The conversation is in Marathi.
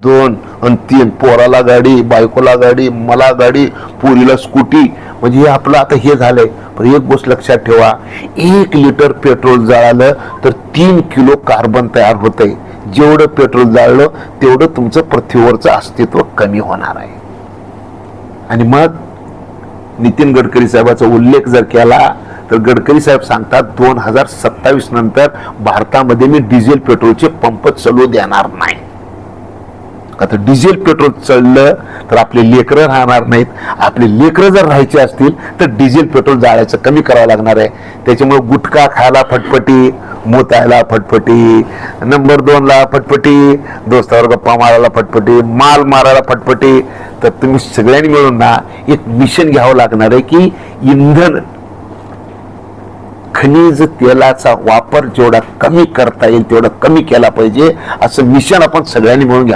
2 आणि 3, पोराला गाडी, बायकोला गाडी, मला गाडी, पोरीला स्कूटी. म्हणजे हे आपलं आता हे झालंय. पण एक गोष्ट लक्षात ठेवा, 1 लिटर पेट्रोल जाळलं तर 3 किलो कार्बन तयार होतंय. जेवढं पेट्रोल जाळलं तेवढं तुमचं पृथ्वीवरचं अस्तित्व कमी होणार आहे. आणि मग नितीन गडकरी साहेबांचा उल्लेख जर केला तर गडकरी साहेब सांगतात 2027 नंतर भारतामध्ये मी डिझेल पेट्रोलचे पंप चालू देणार नाही. आता डिझेल पेट्रोल चढलं तर आपले लेकरं राहणार नाहीत. आपले लेकरं जर राहायचे असतील तर डिझेल पेट्रोल जाळायचं कमी करावं लागणार आहे. त्याच्यामुळे गुटखा खायला फटफटी, मोतायला फटफटी, नंबर 2 ला फटफटी, दोस्तावर गप्पा मारायला फटफटी, माल मारायला फटफटी. तर तुम्ही सगळ्यांनी मिळून ना एक मिशन घ्यावं लागणार आहे की इंधन खनिज तेलाचा वापर जेवढा कमी करता येईल तेवढा कमी केला पाहिजे. असं मिशन आपण सगळ्यांनी मिळून घ्या.